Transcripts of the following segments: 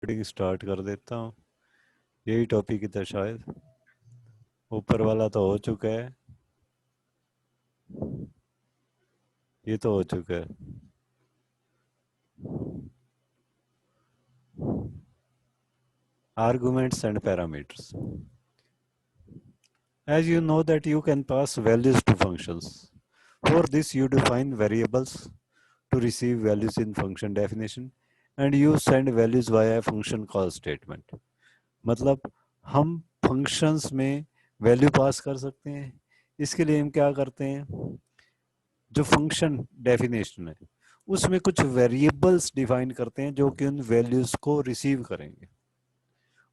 Recording start कर देता हूँ। यही टॉपिक था शायद, ऊपर वाला तो हो चुका है, ये तो हो चुका है। Arguments and parameters. As you know that you can pass values to functions. For this you define variables to receive values in function definition and you send values via function call statement. मतलब हम functions में value pass कर सकते हैं। इसके लिए हम क्या करते हैं, जो फंक्शन डेफिनेशन है उसमें कुछ वेरिएबल्स डिफाइन करते हैं जो कि उन वैल्यूज को रिसीव करेंगे।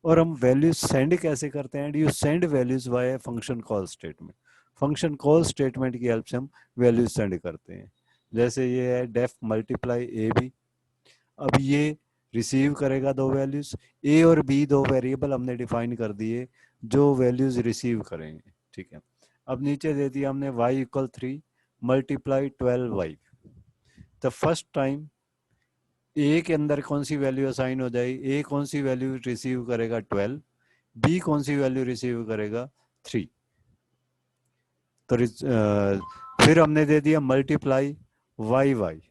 और हम वैल्यूज सेंड कैसे करते हैं, you send values via function call statement. Function call statement की हेल्प से हम वैल्यूज सेंड करते हैं। जैसे ये है डेफ मल्टीप्लाई ए बी, अब ये रिसीव करेगा दो वैल्यूज, ए और बी दो वेरिएबल हमने डिफाइन कर दिए जो वैल्यूज रिसीव करेंगे। ठीक है, अब नीचे दे दिया हमने y equal 3 multiply 12y। The first time A के अंदर कौन सी वैल्यू असाइन हो जाएगी, ए कौन सी वैल्यू रिसीव करेगा 12, बी कौन सी वैल्यू रिसीव करेगा 3। तो फिर हमने दे दिया मल्टीप्लाई वाई वाई,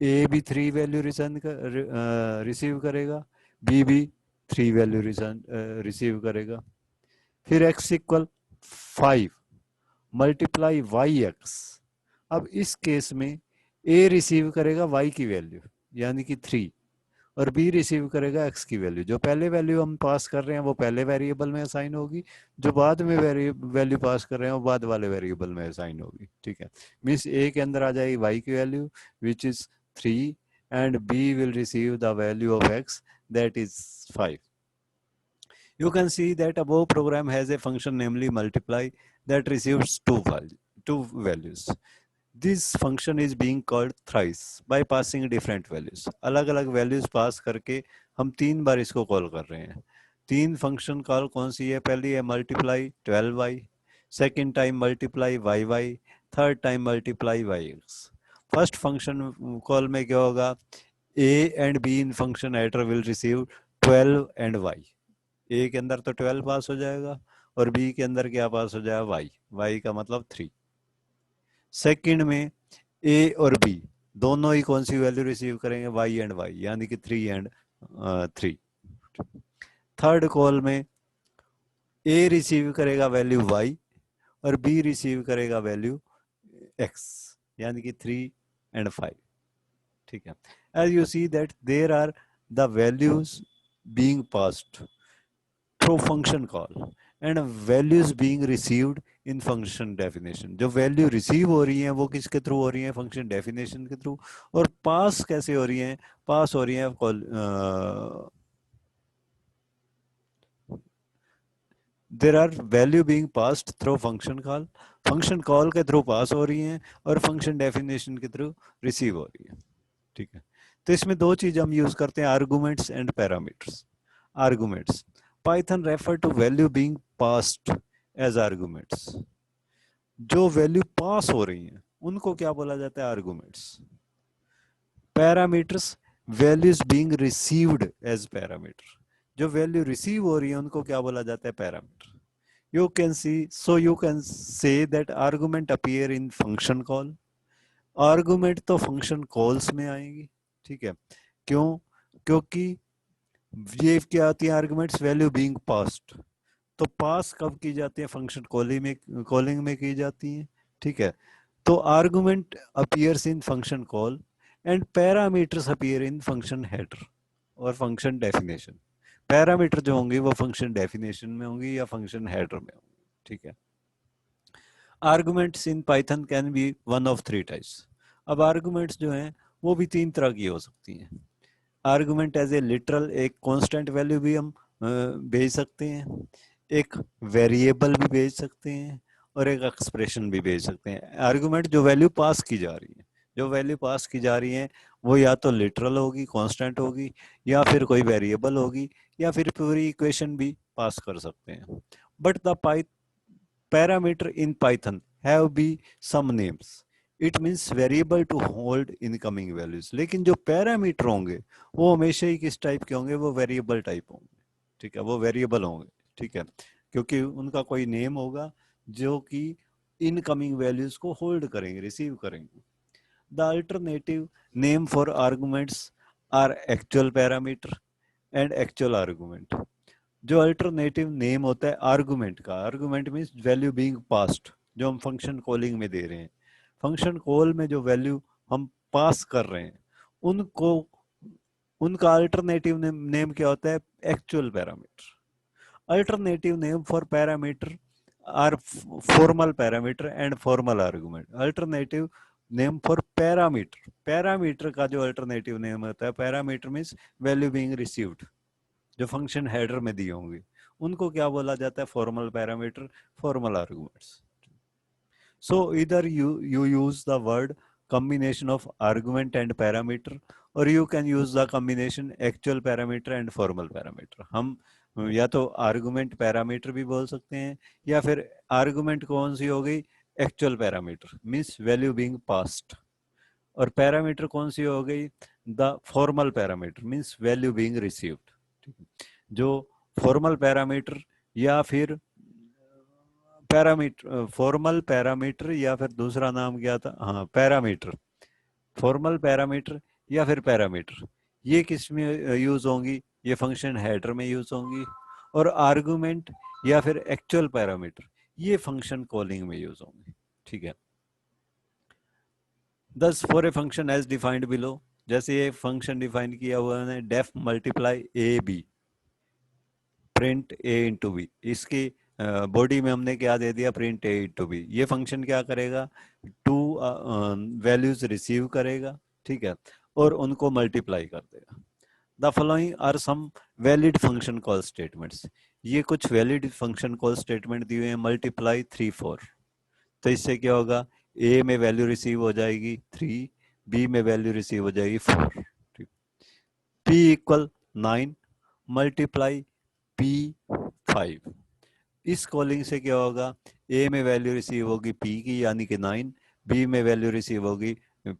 ए भी 3 वैल्यू रिसीव करेगा, बी भी 3 वैल्यू रिसीव करेगा। फिर x equal 5 multiply y x. अब इस केस में ए रिसीव करेगा वाई की वैल्यू यानी कि 3 और बी रिसीव करेगा एक्स की वैल्यू। जो पहले वैल्यू हम पास कर रहे हैं वो पहले वेरिएबल में असाइन होगी, जो बाद में वैल्यू पास कर रहे हैं वो बाद वाले वेरिएबल में असाइन होगी। ठीक है, मीन्स ए के अंदर आ जाएगी वाई की value which is 3 and b will receive the value of x that is 5। You can see that above program has a function namely multiply that receives two values. This function is being called thrice by passing different values. अलग अलग values pass करके हम 3 बार इसको call कर रहे हैं। 3 function call कौन सी है, पहली है multiply 12y, second time multiply yy, third time multiply yx। First function call में क्या होगा, a and b in function header will receive 12 and y। A के अंदर तो 12 पास हो जाएगा और बी के अंदर क्या पास हो जाएगा, वाई, वाई का मतलब 3। सेकंड में ए और बी दोनों ही कौन सी वैल्यू रिसीव करेंगे, वाई एंड वाई, यानी कि 3 एंड 3। थर्ड कॉल में ए रिसीव करेगा वैल्यू वाई और बी रिसीव करेगा वैल्यू एक्स, यानी कि 3 एंड 5। ठीक है, as you see that there are the values being passed through function call and values being received in function definition। जो value receive हो रही हैं वो किसके थ्रू हो रही हैं, फंक्शन डेफिनेशन के थ्रू। और पास कैसे हो रही हैं, पास हो रही हैं call, there are value being passed through function call, function call के थ्रू पास हो रही हैं और फंक्शन डेफिनेशन के थ्रू रिसीव हो रही है। ठीक है, तो इसमें दो चीज हम यूज करते हैं, arguments and parameters. Arguments, Python refer to value being passed as arguments. जो वैल्यू पास हो रही हैं उनको क्या बोला जाता है, arguments. Parameters, values being received as parameter. जो वैल्यू रिसीव हो रही है उनको क्या बोला जाता है, parameter. You can see, so you can say that argument appear in function call. Argument तो फंक्शन कॉल्स में आएंगी। ठीक है, क्यों, क्योंकि ये क्या आती है आर्गुमेंट्स, वैल्यू बीइंग पास्ड। तो पास कब की जाती है, फंक्शन कॉलिंग में की जाती है। ठीक है, तो argument appears in function call and parameters appear in function header और फंक्शन डेफिनेशन। पैरामीटर जो होंगे वो फंक्शन डेफिनेशन में होंगी या फंक्शन हेडर में होंगी। ठीक है, arguments in Python can be one of 3 types. अब आर्गुमेंट्स जो हैं वो भी 3 तरह की हो सकती हैं। आर्गुमेंट एज ए लिटरल, एक कांस्टेंट वैल्यू भी हम भेज सकते हैं, एक वेरिएबल भी भेज सकते हैं और एक एक्सप्रेशन भी भेज सकते हैं। आर्गुमेंट जो वैल्यू पास की जा रही है, जो वैल्यू पास की जा रही है वो या तो लिटरल होगी, कांस्टेंट होगी, या फिर कोई वेरिएबल होगी, या फिर पूरी इक्वेशन भी पास कर सकते हैं। But the parameter in Python have be some names. It means variable to hold incoming values. लेकिन जो पैरामीटर होंगे वो हमेशा ही किस टाइप के होंगे, वो वेरिएबल टाइप होंगे, ठीक है, वो वेरिएबल होंगे, ठीक है, क्योंकि उनका कोई नेम होगा जो कि इनकमिंग वैल्यूज को होल्ड करेंगे, रिसीव करेंगे। The alternative name for arguments are actual parameter and actual argument. जो अल्टरनेटिव नेम होता है आर्गुमेंट का, argument means value being passed, जो हम फंक्शन कॉलिंग में दे रहे हैं, फंक्शन कॉल में जो वैल्यू हम पास कर रहे हैं उनको, उनका अल्टरनेटिव नेम क्या होता है, actual parameter. Alternative name for parameter are formal parameter and formal argument. Alternative name for parameter, parameter का जो अल्टरनेटिव नेम होता है, parameter means value being received, जो फंक्शन हेडर में दिए होंगे उनको क्या बोला जाता है, formal parameter, formal arguments. So either you use the word combination of argument and parameter, or you can use the combination actual parameter and formal parameter। हम या तो argument parameter भी बोल सकते हैं, या फिर argument कौन सी हो गई, actual parameter means value being passed, और parameter कौन सी हो गई, the formal parameter means value being received। जो formal parameter या फिर पैरामीटर, फॉर्मल पैरामीटर या फिर दूसरा नाम क्या था, हाँ पैरामीटर, फॉर्मल पैरामीटर या फिर पैरामीटर, ये किस में यूज होंगी, ये फंक्शन हेडर में यूज होंगी। और आर्गुमेंट या फिर एक्चुअल पैरामीटर ये फंक्शन कॉलिंग में यूज होंगे, ठीक है। Thus for a function as defined below, जैसे ये फंक्शन डिफाइन किया हुआ है, def multiply a b print a into b, इसकी बॉडी में हमने क्या दे दिया, प्रिंट ए इंटू बी। ये फंक्शन क्या करेगा, टू वैल्यूज रिसीव करेगा, ठीक है, और उनको मल्टीप्लाई कर देगा। The following are some valid function call statements, ये कुछ वैलिड फंक्शन कॉल स्टेटमेंट दिए हैं, मल्टीप्लाई 3 4, तो इससे क्या होगा, ए में वैल्यू रिसीव हो जाएगी 3, बी में वैल्यू रिसीव हो जाएगी 4, ठीक। पी इक्वल 9 मल्टीप्लाई पी 5, इस कॉलिंग से क्या होगा, ए में वैल्यू रिसीव होगी पी की यानी कि 9, बी में वैल्यू रिसीव होगी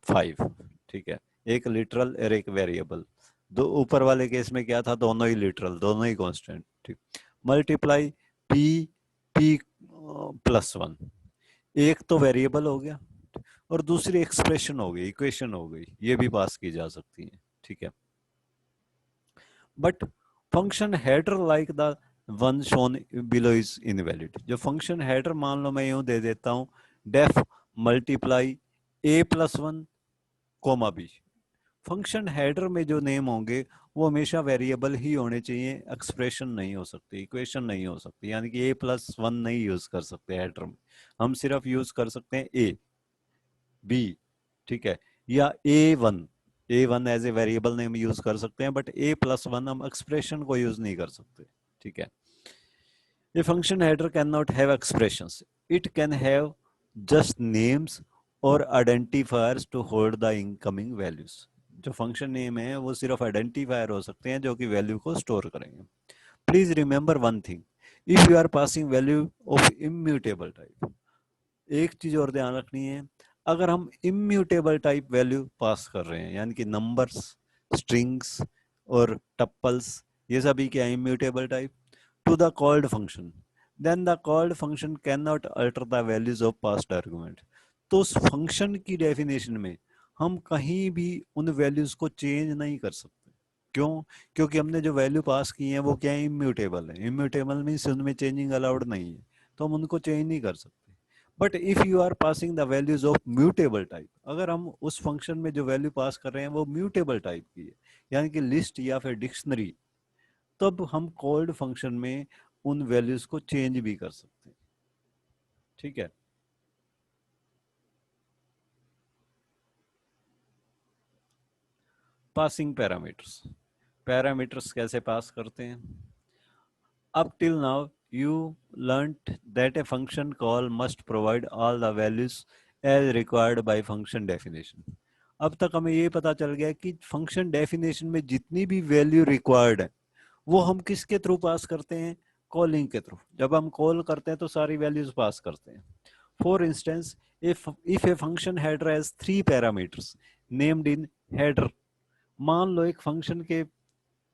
5, ठीक है, एक लिटरल और एक वेरिएबल। दो ऊपर वाले केस में क्या था, दोनों ही लिटरल, दोनों ही कांस्टेंट, ठीक। मल्टीप्लाई पी पी प्लस 1, एक तो वेरिएबल हो गया और दूसरी एक्सप्रेशन हो गई, इक्वेशन हो गई, ये भी पास की जा सकती है, ठीक है। But function header like the one shown below is invalid. जो फंक्शन हेडर मान लो मैं यूं दे देता हूं, def multiply A plus 1 comma B, function header में जो नेम होंगे वो हमेशा वेरिएबल ही होने चाहिए, एक्सप्रेशन नहीं हो सकती, इक्वेशन नहीं हो सकती, यानी कि ए प्लस 1 नहीं यूज कर सकते हेडर में, हम सिर्फ यूज कर सकते हैं ए बी, ठीक है, या A one as a variable name use कर सकते हैं, बट ए प्लस 1 हम एक्सप्रेशन को यूज नहीं कर सकते, ठीक है। A function header cannot have expressions. It can have just names or identifiers to hold the incoming values. जो फंक्शन नेम है वो सिर्फ आइडेंटिफायर हो सकते हैं जो कि वैल्यू को स्टोर करेंगे। Please remember one thing, if you are passing value of immutable type, एक चीज और ध्यान रखनी है, अगर हम इम्यूटेबल टाइप वैल्यू पास कर रहे हैं, यानी कि नंबर्स, स्ट्रिंग्स और टप्पल्स, ये सभी क्या है, immutable type, to the called function, then the called function cannot alter the values of passed argument। तो उस फंक्शन की डेफिनेशन में हम कहीं भी उन वैल्यूज को चेंज नहीं कर सकते। क्यों? क्योंकि हमने जो वैल्यू पास की है वो क्या है, इम्यूटेबल है। इम्यूटेबल मीन्स उनमें चेंजिंग अलाउड नहीं है, तो हम उनको चेंज नहीं कर सकते। But if you are passing the values of mutable type, अगर हम उस फंक्शन में जो वैल्यू पास कर रहे हैं वो म्यूटेबल टाइप की है, यानी कि लिस्ट या फिर डिक्शनरी, तब हम कॉल्ड फंक्शन में उन वैल्यूज को चेंज भी कर सकते हैं, ठीक है। पासिंग पैरामीटर्स, पैरामीटर्स कैसे पास करते हैं। Up till now you learnt that a function call must provide all the values as required by function definition। अब तक हमें ये पता चल गया कि फंक्शन डेफिनेशन में जितनी भी वैल्यू रिक्वायर्ड है वो हम किसके थ्रू पास करते हैं, कॉलिंग के थ्रू। जब हम कॉल करते हैं तो सारी वैल्यूज पास करते हैं। For instance, if a function header has 3 parameters named in header, मान लो एक फंक्शन के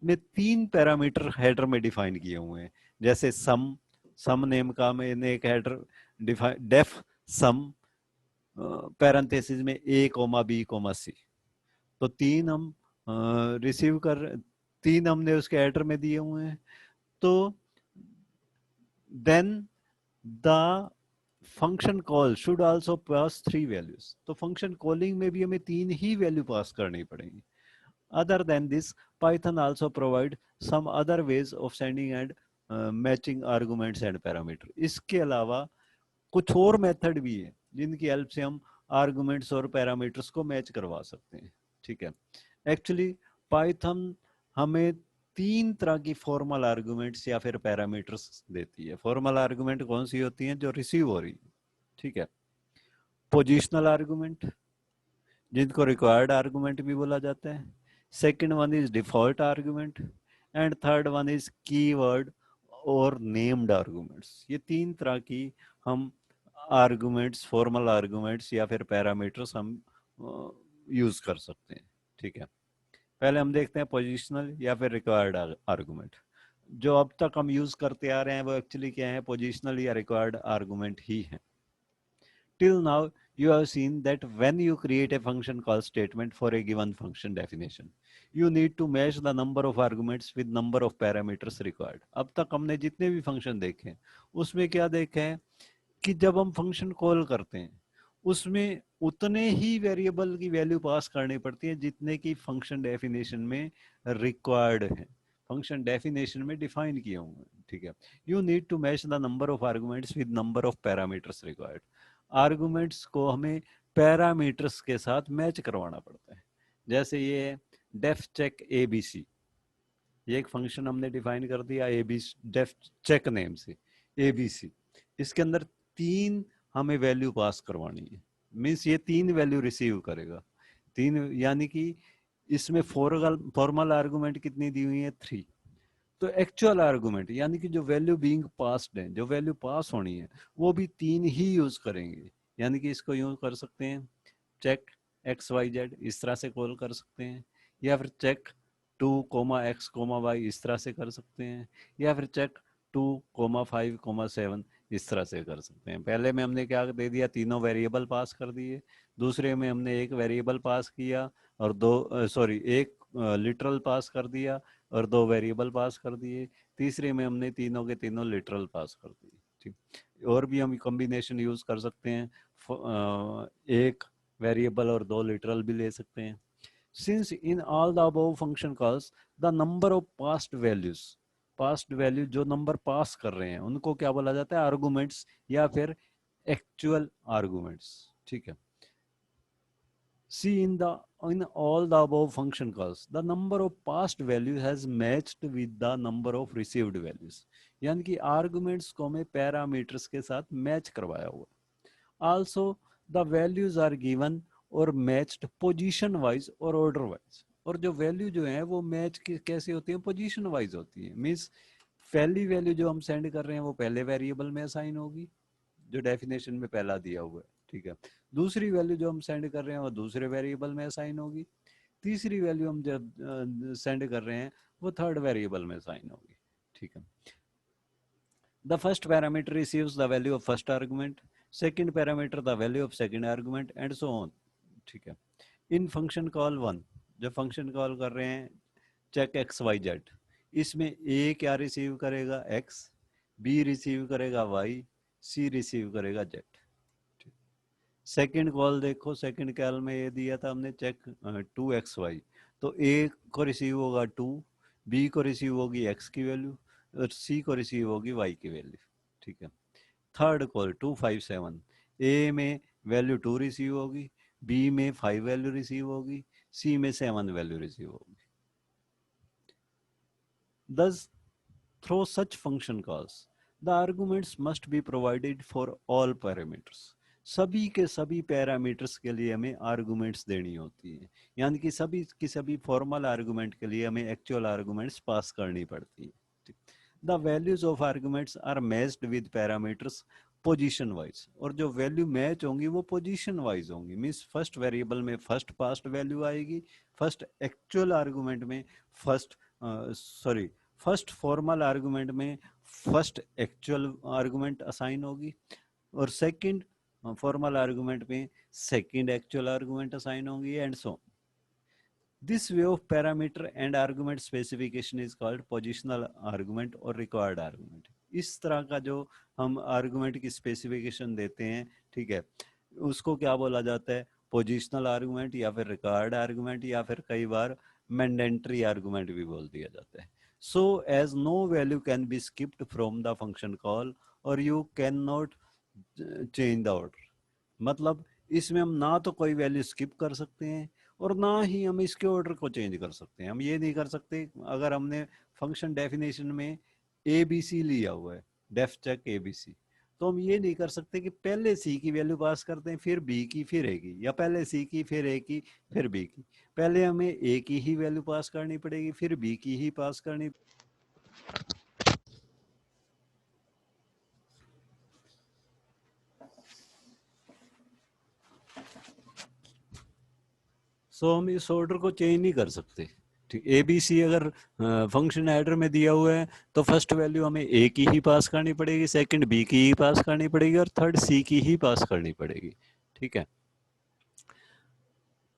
में 3 पैरामीटर हेडर में डिफाइन किए हुए हैं, जैसे सम नेम का मैंने एक header define def sum parenthesis में a comma b comma c, तो 3 हम रिसीव कर 3 हमने उसके हेडर में दिए हुए हैं, तो then the function call should also pass 3 values, तो फंक्शन कॉलिंग में भी हमें 3 ही वैल्यू पास करनी पड़ेगी. Other than this, Python also provide some other ways of sending and matching arguments and parameter. इसके अलावा कुछ और मेथड भी है जिनकी हेल्प से हम आर्गुमेंट्स और पैरामीटर्स को मैच करवा सकते हैं. ठीक है, एक्चुअली पाइथन हमें 3 तरह की फॉर्मल आर्गुमेंट्स या फिर पैरामीटर्स देती है. फॉर्मल आर्गुमेंट कौन सी होती हैं? जो रिसीव हो रही है. ठीक है, पोजिशनल आर्गुमेंट जिनको रिक्वायर्ड आर्गुमेंट भी बोला जाता है. Second one is default argument and third one is keyword और नेम्ड आर्गुमेंट्स. ये 3 तरह की हम आर्गुमेंट्स, फॉर्मल आर्गुमेंट्स या फिर पैरामीटर्स हम यूज कर सकते हैं. ठीक है, पहले हम देखते हैं पोजिशनल या फिर रिक्वायर्ड आर्गुमेंट. जो अब तक हम यूज करते आ रहे हैं वो एक्चुअली क्या है? पोजिशनल या रिक्वायर्ड आर्गुमेंट ही है. Till now, you have seen that when you create a function call statement for a given function definition, you need to match the number of arguments with number of parameters required. अब तक हमने जितने भी function देखे हैं उसमें क्या देखा है कि जब हम फंक्शन कॉल करते हैं उसमें उतने ही वेरिएबल की वैल्यू पास करनी पड़ती है जितने की फंक्शन डेफिनेशन में रिक्वायर्ड है, फंक्शन डेफिनेशन में डिफाइन किए हुए हैं. ठीक है, you need to match the number of arguments with number of parameters required. Arguments को हमें पैरामीटर्स के साथ मैच करवाना पड़ता है. जैसे ये डेफ चेक एबीसी, ये एक फंक्शन हमने डिफाइन कर दिया एबीसी डेफ चेक नेम से एबीसी. इसके अंदर 3 हमें वैल्यू पास करवानी है, मीन्स ये 3 वैल्यू रिसीव करेगा. 3 यानी कि इसमें फॉर्मल आर्गुमेंट कितनी दी हुई है? 3. तो एक्चुअल आर्गुमेंट यानी कि जो वैल्यू बीइंग पास्ड है, जो वैल्यू पास होनी है, वो भी 3 ही यूज करेंगे. यानी कि इसको यूज कर सकते हैं चेक एक्स वाई जेड, इस तरह से कॉल कर सकते हैं, या फिर चेक 2, x, y इस तरह से कर सकते हैं, या फिर चेक 2, 5, 7 इस तरह से कर सकते हैं. पहले में हमने क्या दे दिया? तीनों वेरिएबल पास कर दिए. दूसरे में हमने एक वेरिएबल पास किया और एक लिटरल पास कर दिया और 2 वेरिएबल पास कर दिए. तीसरे में हमने तीनों के तीनों लिटरल पास कर दिए. ठीक, और भी हम कॉम्बिनेशन यूज कर सकते हैं, एक वेरिएबल और 2 लिटरल भी ले सकते हैं. Since in all the above function calls the number of past value जो नंबर पास कर रहे हैं उनको क्या बोला जाता है? आर्गुमेंट्स या फिर एक्चुअल आर्गुमेंट्स. ठीक है, see in all the above function calls the number of passed values has matched with the number of received values. यानी कि आर्गुमेंट्स को हमें पैरामीटर्स के साथ मैच करवाया हुआ. also the values are given और मैच्ड पोजीशन वाइज और ऑर्डर वाइज. और जो वैल्यू जो है वो मैच कैसे होती है? पोजीशन वाइज होती है. मीन्स पहली वैल्यू जो हम सेंड कर रहे हैं वो पहले वेरिएबल में असाइन होगी जो डेफिनेशन में पहला दिया हुआ है. ठीक है, दूसरी वैल्यू जो हम सेंड कर रहे हैं वो दूसरे वेरिएबल में असाइन होगी. तीसरी वैल्यू हम जब सेंड कर रहे हैं वो थर्ड वेरिएबल में असाइन होगी. ठीक है, the first parameter receives the value of first argument, second parameter the value of second argument and so on. ठीक है, इन फंक्शन कॉल 1 जब फंक्शन कॉल कर रहे हैं चेक एक्स वाई जेड, इसमें ए क्या रिसीव करेगा? एक्स, बी रिसीव करेगा वाई, सी रिसीव करेगा जेड. सेकंड कॉल देखो, सेकंड कॉल में ये दिया था हमने चेक 2xy, तो ए को रिसीव होगा 2, बी को रिसीव होगी x की वैल्यू और सी को रिसीव होगी y की वैल्यू. ठीक है, थर्ड कॉल 257, ए में वैल्यू 2 रिसीव होगी, बी में 5 वैल्यू रिसीव होगी, सी में 7 वैल्यू रिसीव होगी. Thus, through such function calls, the arguments must be provided for all parameters. सभी के सभी पैरामीटर्स के लिए हमें आर्गुमेंट्स देनी होती है. यानी कि सभी की सभी फॉर्मल आर्गुमेंट के लिए हमें एक्चुअल आर्गुमेंट्स पास करनी पड़ती है. The values of arguments are matched with parameters position wise, और जो वैल्यू मैच होंगी वो पोजीशन वाइज होंगी। मीन्स फर्स्ट वेरिएबल में फर्स्ट पास्ट वैल्यू आएगी, फर्स्ट एक्चुअल आर्गुमेंट में फर्स्ट फॉर्मल आर्गुमेंट में फर्स्ट एक्चुअल आर्गुमेंट असाइन होगी, और सेकंड फॉर्मल आर्गुमेंट में सेकंड एक्चुअल आर्गुमेंट असाइन होंगी, and so this way of parameter and argument specification is called positional argument और required argument. इस तरह का जो हम आर्गुमेंट की स्पेसिफिकेशन देते हैं, ठीक है, उसको क्या बोला जाता है, पोजिशनल आर्गुमेंट, या फिर रिक्वायर्ड आर्गुमेंट, या फिर कई बार मैंडेटरी आर्गुमेंट भी बोल दिया जाता है। So as no value can be skipped from the function call और you can not change the order. मतलब इसमें हम ना तो कोई वैल्यू स्किप कर सकते हैं और ना ही हम इसके ऑर्डर को चेंज कर सकते हैं। हम ये नहीं कर सकते, अगर हमने फंक्शन डेफिनेशन में ए बी सी लिया हुआ है, def check a b c, तो हम ये नहीं कर सकते कि पहले सी की वैल्यू पास करते हैं फिर बी की फिर ए की, या पहले सी की फिर ए की फिर बी की। पहले हमें ए की ही वैल्यू पास करनी पड़ेगी फिर बी की ही पास करनी। सो हम इस ऑर्डर को चेंज नहीं कर सकते। ठीक, ए बी सी अगर फंक्शन एडर में दिया हुआ है तो फर्स्ट वैल्यू हमें ए की ही पास करनी पड़ेगी, सेकंड बी की ही पास करनी पड़ेगी, और थर्ड सी की ही पास करनी पड़ेगी। ठीक है,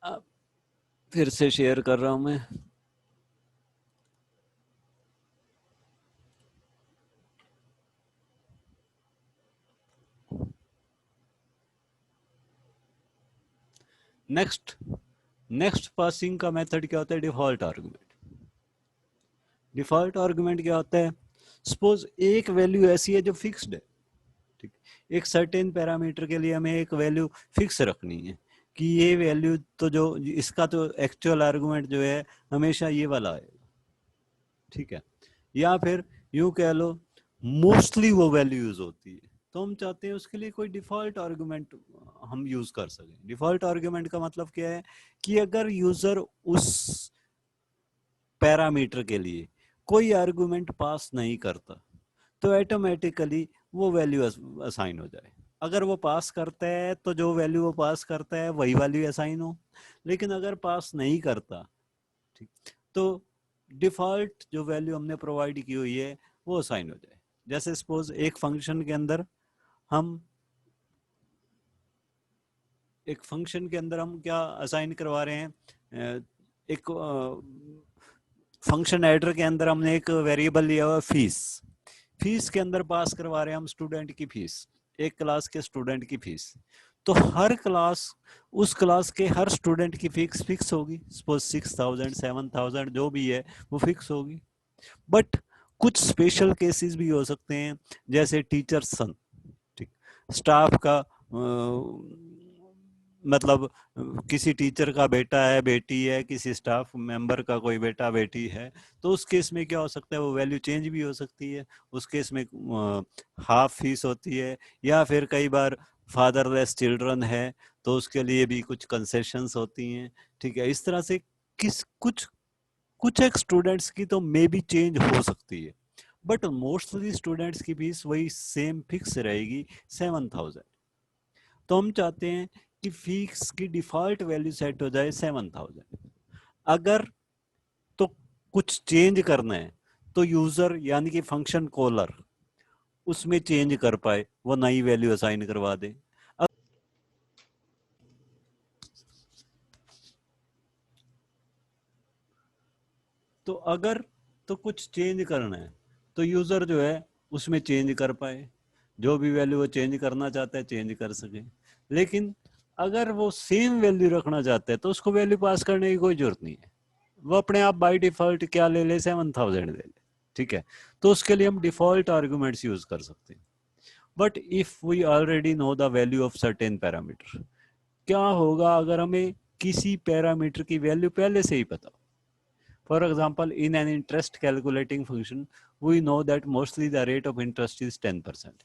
अब फिर से शेयर कर रहा हूं मैं। नेक्स्ट पासिंग का मेथड क्या होता है, डिफॉल्ट आर्गुमेंट। डिफॉल्ट आर्गुमेंट क्या होता है, सपोज एक वैल्यू ऐसी है जो फिक्स्ड है, ठीक, एक सर्टेन पैरामीटर के लिए हमें एक वैल्यू फिक्स रखनी है कि ये वैल्यू तो जो इसका तो एक्चुअल आर्गुमेंट जो है हमेशा ये वाला आएगा। ठीक है, या फिर यूं कह लो मोस्टली वो वैल्यू यूज होती है, तो हम चाहते हैं उसके लिए कोई डिफॉल्ट आर्गुमेंट हम यूज कर सकें। डिफॉल्ट आर्गुमेंट का मतलब क्या है कि अगर यूजर उस पैरामीटर के लिए कोई आर्गुमेंट पास नहीं करता तो ऑटोमेटिकली वो वैल्यू असाइन हो जाए। अगर वो पास करता है तो जो वैल्यू वो पास करता है वही वैल्यू असाइन हो, लेकिन अगर पास नहीं करता, ठीक, तो डिफॉल्ट जो वैल्यू हमने प्रोवाइड की हुई है वो असाइन हो जाए। जैसे सपोज एक फंक्शन के अंदर हम क्या असाइन करवा रहे हैं, एक फंक्शन एडर के अंदर हमने एक वेरिएबल लिया हुआ फीस। फीस के अंदर पास करवा रहे हैं हम स्टूडेंट की फीस, एक क्लास के स्टूडेंट की फीस। तो हर क्लास, उस क्लास के हर स्टूडेंट की फीस फिक्स होगी, सपोज 6000 7000 जो भी है वो फिक्स होगी। बट कुछ स्पेशल केसेस भी हो सकते हैं, जैसे टीचर सन, ठीक, स्टाफ का मतलब किसी टीचर का बेटा है बेटी है, किसी स्टाफ मेंबर का कोई बेटा बेटी है, तो उस केस में क्या हो सकता है, वो वैल्यू चेंज भी हो सकती है। उस केस में हाफ फीस होती है, या फिर कई बार फादरलेस चिल्ड्रन है तो उसके लिए भी कुछ कंसेशंस होती हैं। ठीक है, इस तरह से कुछ कुछ एक स्टूडेंट्स की तो मे बी चेंज हो सकती है, बट मोस्टली स्टूडेंट्स की फीस वही सेम फिक्स रहेगी 7000। तो हम चाहते हैं कि फीस की डिफॉल्ट वैल्यू सेट हो जाए 7000। अगर तो कुछ चेंज करना है तो यूजर यानी कि फंक्शन कॉलर उसमें चेंज कर पाए, वो नई वैल्यू असाइन करवा दे। तो अगर तो कुछ चेंज करना है तो यूजर जो है उसमें चेंज कर पाए, जो भी वैल्यू वो चेंज करना चाहता है चेंज कर सके। लेकिन अगर वो सेम वैल्यू रखना चाहता है तो उसको वैल्यू पास करने की कोई जरूरत नहीं है, वो अपने आप बाय डिफॉल्ट क्या ले ले, 7000 ले ले। ठीक है, तो उसके लिए हम डिफॉल्ट आर्गुमेंट्स यूज कर सकते हैं। But if we already know the value of certain parameter, क्या होगा अगर हमें किसी पैरामीटर की वैल्यू पहले से ही पता हो। For example, in an interest calculating function, we know that mostly the rate of interest is 10%.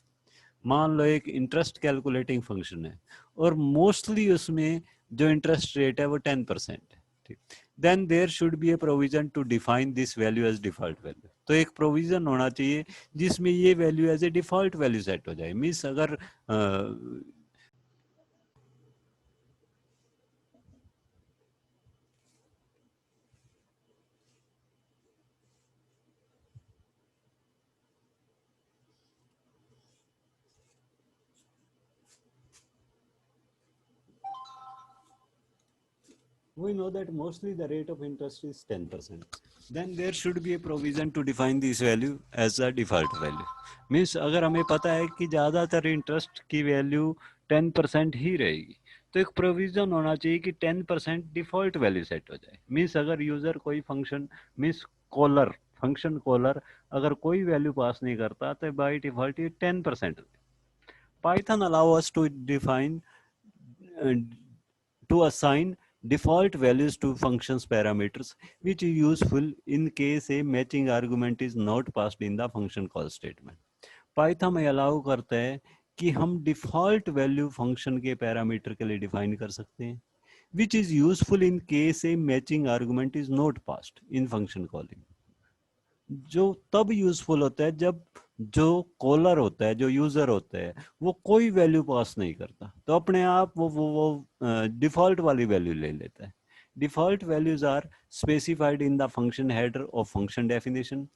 मान लो एक इंटरेस्ट कैलकुलेटिंग फंक्शन है और मोस्टली उसमें जो इंटरेस्ट रेट है वो 10% है। ठीक, then there should be a provision to define this value as default value. तो एक प्रोविजन होना चाहिए जिसमें ये value as a default value set हो जाए. मीन्स अगर we know that mostly the rate of interest is 10%. Then there should be a provision to define this value as a default value. Means अगर हमें पता है कि ज़्यादातर interest की वैल्यू 10% ही रहेगी, तो एक प्रोविजन होना चाहिए कि 10% डिफॉल्ट वैल्यू सेट हो जाए. मीन्स अगर यूजर कोई function means caller function caller अगर कोई वैल्यू पास नहीं करता तो बाय डिफॉल्ट ये 10%. Python allow us to define to assign default values to functions parameters, which is useful in case a matching argument is not passed in the function call statement. Python में allow करता है कि हम default value function के parameter के लिए define कर सकते हैं, which is useful in case a matching argument is not passed in function calling. जो तब यूजफुल होता है जब जो कॉलर होता है जो यूजर होता है वो कोई वैल्यू पास नहीं करता, तो अपने आप वो डिफॉल्ट वाली वैल्यू ले लेता है. Default values are specified in the function header of function definition.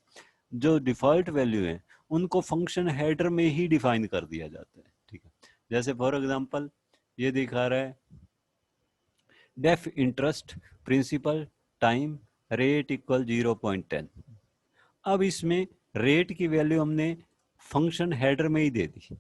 जो डिफॉल्ट वैल्यू है उनको फंक्शन हेडर में ही डिफाइन कर दिया जाता है. ठीक है, जैसे फॉर एग्जांपल ये दिखा रहा है def interest principal time rate equal 0.10. अब इसमें रेट की वैल्यू हमने फंक्शन हेडर में ही दे दी.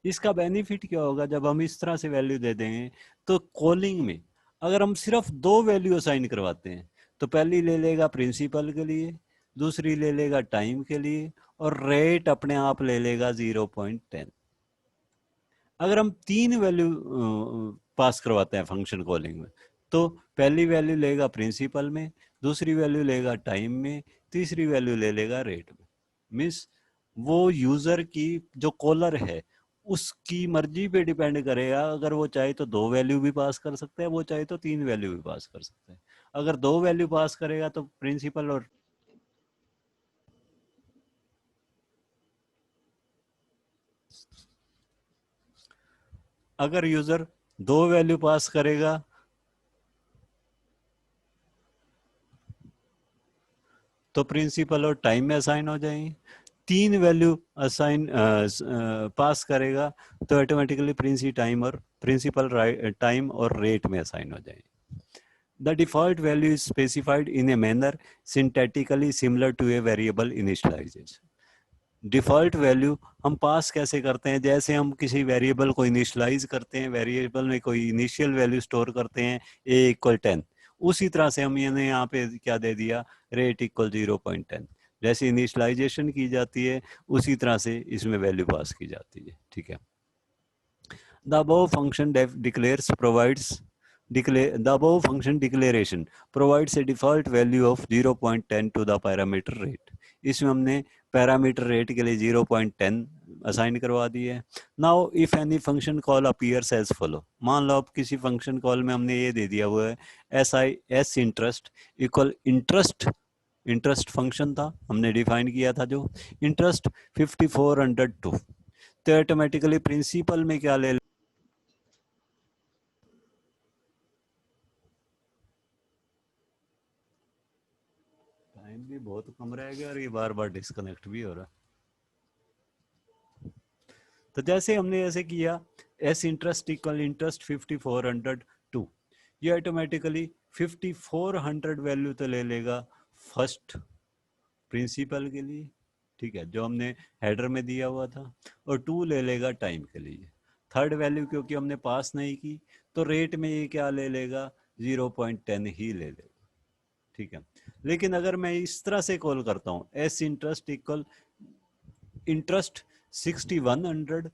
इसका बेनिफिट क्या होगा जब हम इस तरह से वैल्यू दे देंगे तो कॉलिंग में अगर हम सिर्फ दो वैल्यू असाइन करवाते हैं तो पहली ले लेगा प्रिंसिपल के लिए, दूसरी ले लेगा टाइम के लिए, और रेट अपने आप ले लेगा 0.10. अगर हम तीन वैल्यू पास करवाते हैं फंक्शन कॉलिंग में तो पहली वैल्यू लेगा प्रिंसिपल में, दूसरी वैल्यू लेगा टाइम में, तीसरी वैल्यू ले लेगा रेट में. मीन्स वो यूजर की जो कॉलर है उसकी मर्जी पे डिपेंड करेगा. अगर वो चाहे तो दो वैल्यू भी पास कर सकता है, वो चाहे तो तीन वैल्यू भी पास कर सकता है. अगर दो वैल्यू पास करेगा तो प्रिंसिपल और अगर यूजर दो वैल्यू पास करेगा तो प्रिंसिपल और टाइम में असाइन हो जाएंगे. तीन वैल्यू असाइन पास करेगा तो ऑटोमेटिकली प्रिंसिपल टाइम और रेट में असाइन हो जाएंगे. The default value is specified in a manner syntactically similar to a variable initialization. Default value हम पास कैसे करते हैं, जैसे हम किसी वेरिएबल को इनिशियलाइज करते हैं, वेरिएबल में कोई इनिशियल वैल्यू स्टोर करते हैं a=10, उसी तरह से हम यहाँ पे क्या दे दिया रेट इक्वल 0.10. जैसे इनिशियलाइजेशन की जाती है उसी तरह से इसमें वैल्यू पास की जाती है. ठीक है. The above function declaration provides a default value of 0.10 to the parameter rate. इसमें हमने पैरामीटर रेट के लिए 0.10 असाइन करवा दी है. Now if any function call appears as follow. मान लो अब किसी फंक्शन कॉल में हमने ये दे दिया हुआ है S interest equal interest function था हमने डिफाइन किया था जो इंटरेस्ट 5402, तो ऑटोमेटिकली प्रिंसिपल में क्या ले टाइम भी बहुत कम रह गया और ये बार बार डिस्कनेक्ट भी हो रहा. तो जैसे हमने ऐसे किया एस इंटरेस्ट इक्वल इंटरेस्ट 5402, ये ऑटोमेटिकली 5400 वैल्यू तो ले लेगा फर्स्ट प्रिंसिपल के लिए. ठीक है, जो हमने हेडर में दिया हुआ था, और 2 ले लेगा टाइम के लिए. थर्ड वैल्यू क्योंकि हमने पास नहीं की तो रेट में ये क्या ले लेगा 0.10 ही ले लेगा. ठीक है, लेकिन अगर मैं इस तरह से कॉल करता हूँ एस इंटरेस्ट इक्वल इंटरेस्ट 6100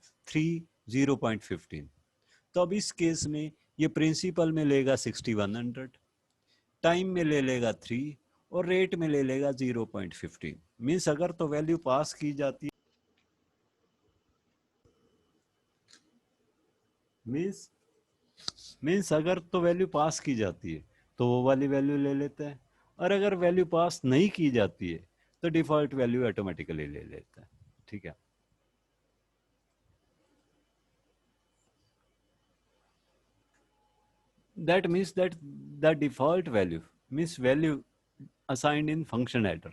0.15, तो अब इस केस में ये प्रिंसिपल में लेगा 6100, टाइम में ले लेगा 3 और रेट में ले लेगा 0.15. मीन्स अगर तो वैल्यू पास की जाती है मीन्स अगर तो वैल्यू पास की जाती है तो वो वाली वैल्यू ले लेते हैं, और अगर वैल्यू पास नहीं की जाती है तो डिफॉल्ट वैल्यू ऑटोमेटिकली ले लेता है। ठीक है, that means that the default value means value assigned in function header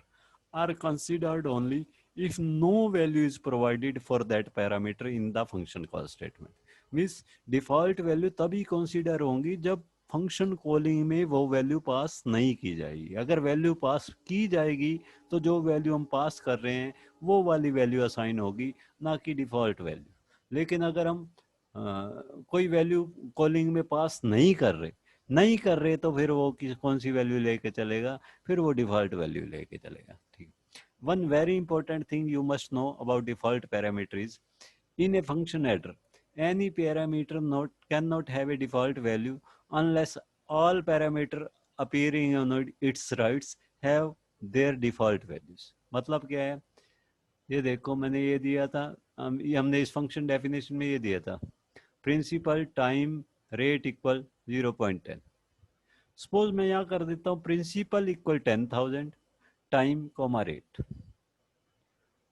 are considered only if no value is provided for that parameter in the function call statement. means default value तभी consider होंगी जब function calling में वो value pass नहीं की जाएगी। अगर value pass की जाएगी तो जो वैल्यू हम पास कर रहे हैं वो वाली वैल्यू असाइन होगी, ना कि डिफॉल्ट वैल्यू। लेकिन अगर हम कोई वैल्यू कॉलिंग में पास नहीं कर रहे तो फिर वो कौन सी वैल्यू लेके चलेगा, फिर वो डिफॉल्ट वैल्यू लेके चलेगा। ठीक। One very important thing you must know about default parameter is in a function header any parameter not cannot have a default value unless all parameter appearing on its rights have their default values। मतलब क्या है, ये देखो मैंने ये दिया था, ये हमने इस फंक्शन डेफिनेशन में ये दिया था, principal time rate equal 0.10। Suppose मैं यहाँ कर देता हूँ principal equal 10,000 time comma rate,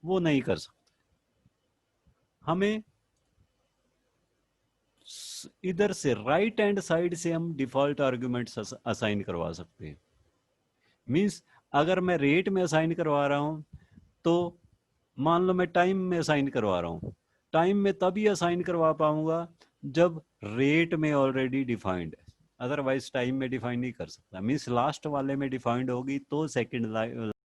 वो नहीं कर सकते। हमें इधर से राइट हैंड साइड से हम डिफॉल्ट आर्ग्यूमेंट्स असाइन करवा सकते हैं। मींस अगर मैं रेट में असाइन करवा रहा हूं तो मान लो मैं टाइम में असाइन करवा रहा हूं, टाइम में तभी असाइन करवा पाऊंगा जब रेट में ऑलरेडी डिफाइंड है, अदरवाइज टाइम में डिफाइन नहीं कर सकता। मींस लास्ट वाले में डिफाइंड होगी तो सेकंड